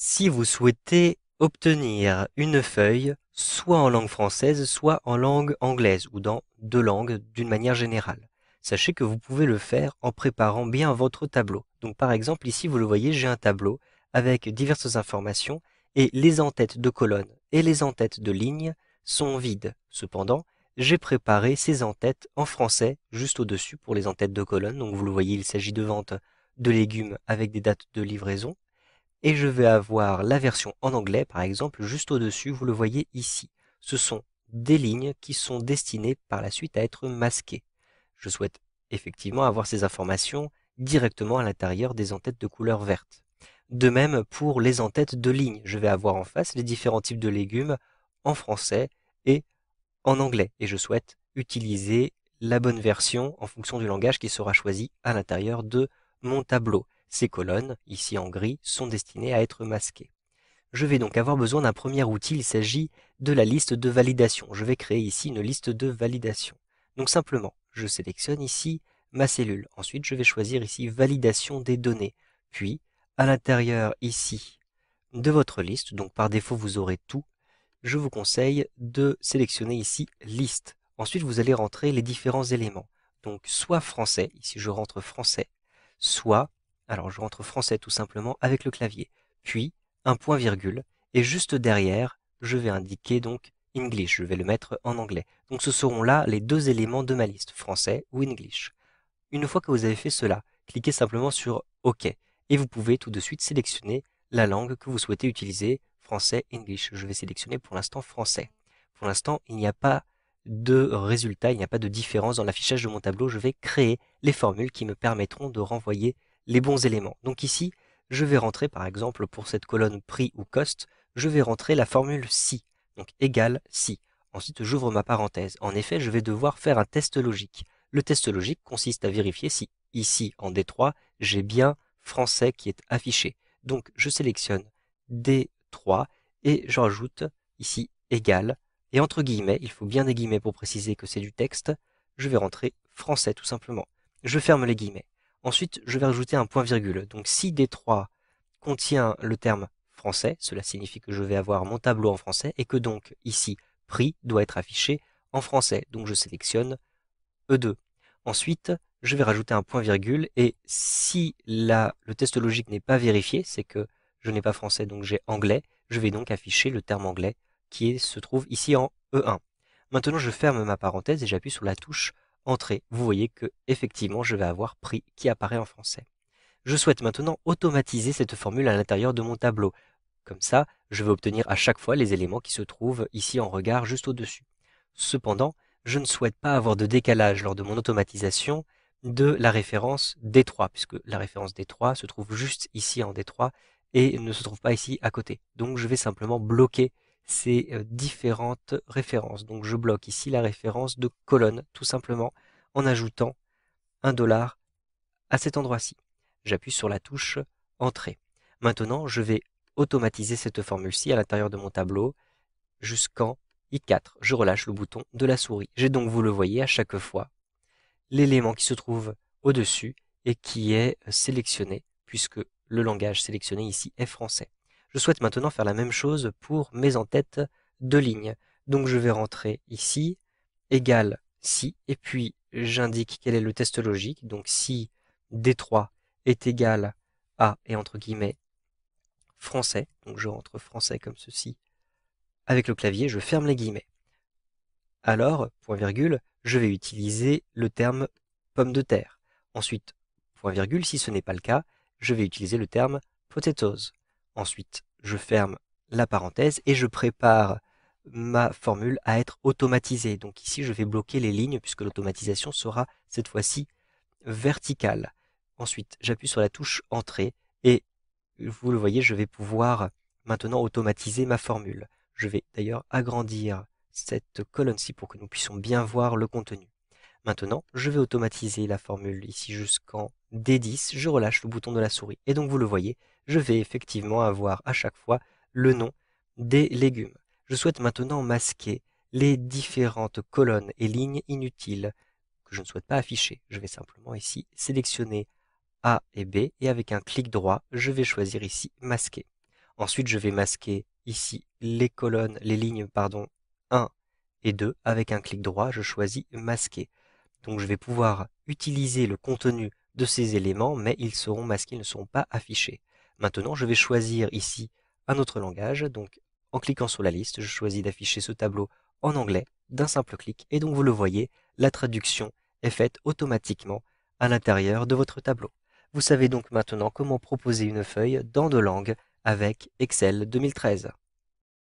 Si vous souhaitez obtenir une feuille, soit en langue française, soit en langue anglaise, ou dans deux langues d'une manière générale, sachez que vous pouvez le faire en préparant bien votre tableau. Donc par exemple, ici vous le voyez, j'ai un tableau avec diverses informations et les en-têtes de colonnes et les en-têtes de lignes sont vides. Cependant, j'ai préparé ces en-têtes en français juste au-dessus pour les en-têtes de colonnes. Donc vous le voyez, il s'agit de vente de légumes avec des dates de livraison. Et je vais avoir la version en anglais, par exemple, juste au-dessus, vous le voyez ici. Ce sont des lignes qui sont destinées par la suite à être masquées. Je souhaite effectivement avoir ces informations directement à l'intérieur des en-têtes de couleur verte. De même pour les en-têtes de lignes, je vais avoir en face les différents types de légumes en français et en anglais. Et je souhaite utiliser la bonne version en fonction du langage qui sera choisi à l'intérieur de mon tableau. Ces colonnes, ici en gris, sont destinées à être masquées. Je vais donc avoir besoin d'un premier outil, il s'agit de la liste de validation. Je vais créer ici une liste de validation. Donc simplement, je sélectionne ici ma cellule. Ensuite, je vais choisir ici validation des données. Puis, à l'intérieur ici de votre liste, donc par défaut vous aurez tout, je vous conseille de sélectionner ici liste. Ensuite, vous allez rentrer les différents éléments. Donc, soit français, ici je rentre français, soit, alors je rentre français tout simplement avec le clavier, puis un point virgule, et juste derrière, je vais indiquer donc English, je vais le mettre en anglais. Donc ce seront là les deux éléments de ma liste, français ou English. Une fois que vous avez fait cela, cliquez simplement sur OK et vous pouvez tout de suite sélectionner la langue que vous souhaitez utiliser, français, English. Je vais sélectionner pour l'instant français. Pour l'instant, il n'y a pas de résultat, il n'y a pas de différence dans l'affichage de mon tableau. Je vais créer les formules qui me permettront de renvoyer les bons éléments. Donc ici, je vais rentrer par exemple pour cette colonne prix ou cost, je vais rentrer la formule si, donc égale si. Ensuite, j'ouvre ma parenthèse. En effet, je vais devoir faire un test logique. Le test logique consiste à vérifier si ici en D3, j'ai bien français qui est affiché. Donc je sélectionne D3 et je rajoute ici égal. Et entre guillemets, il faut bien des guillemets pour préciser que c'est du texte, je vais rentrer français tout simplement. Je ferme les guillemets. Ensuite, je vais rajouter un point virgule. Donc si D3 contient le terme français, cela signifie que je vais avoir mon tableau en français et que donc ici prix doit être affiché en français. Donc je sélectionne E2. Ensuite, je vais rajouter un point virgule et si le test logique n'est pas vérifié, c'est que je n'ai pas français donc j'ai anglais, je vais donc afficher le terme anglais se trouve ici en E1. Maintenant, je ferme ma parenthèse et j'appuie sur la touche Entrée. Vous voyez que effectivement, je vais avoir prix qui apparaît en français. Je souhaite maintenant automatiser cette formule à l'intérieur de mon tableau. Comme ça, je vais obtenir à chaque fois les éléments qui se trouvent ici en regard juste au-dessus. Cependant, je ne souhaite pas avoir de décalage lors de mon automatisation de la référence D3, puisque la référence D3 se trouve juste ici en D3 et ne se trouve pas ici à côté. Donc je vais simplement bloquer ces différentes références. Donc je bloque ici la référence de colonne, tout simplement en ajoutant un dollar à cet endroit-ci. J'appuie sur la touche Entrée. Maintenant, je vais automatiser cette formule-ci à l'intérieur de mon tableau jusqu'en I4. Je relâche le bouton de la souris. J'ai donc, vous le voyez, à chaque fois, l'élément qui se trouve au-dessus et qui est sélectionné, puisque le langage sélectionné ici est français. Je souhaite maintenant faire la même chose pour mes en-têtes de ligne. Donc je vais rentrer ici, égal si, et puis j'indique quel est le test logique. Donc si D3 est égal à, et entre guillemets, français, donc je rentre français comme ceci, avec le clavier, je ferme les guillemets. Alors, point virgule, je vais utiliser le terme pomme de terre. Ensuite, point virgule, si ce n'est pas le cas, je vais utiliser le terme potatoes. Ensuite, je ferme la parenthèse et je prépare ma formule à être automatisée. Donc ici, je vais bloquer les lignes puisque l'automatisation sera cette fois-ci verticale. Ensuite, j'appuie sur la touche Entrée et vous le voyez, je vais pouvoir maintenant automatiser ma formule. Je vais d'ailleurs agrandir cette colonne-ci pour que nous puissions bien voir le contenu. Maintenant, je vais automatiser la formule ici jusqu'en D10, je relâche le bouton de la souris. Et donc vous le voyez, je vais effectivement avoir à chaque fois le nom des légumes. Je souhaite maintenant masquer les différentes colonnes et lignes inutiles que je ne souhaite pas afficher. Je vais simplement ici sélectionner A et B et avec un clic droit, je vais choisir ici masquer. Ensuite, je vais masquer ici les colonnes, les lignes, pardon, 1 et 2. Avec un clic droit, je choisis masquer. Donc je vais pouvoir utiliser le contenu de ces éléments, mais ils seront masqués, ils ne seront pas affichés. Maintenant, je vais choisir ici un autre langage. Donc en cliquant sur la liste, je choisis d'afficher ce tableau en anglais d'un simple clic. Et donc vous le voyez, la traduction est faite automatiquement à l'intérieur de votre tableau. Vous savez donc maintenant comment proposer une feuille dans 2 langues avec Excel 2013.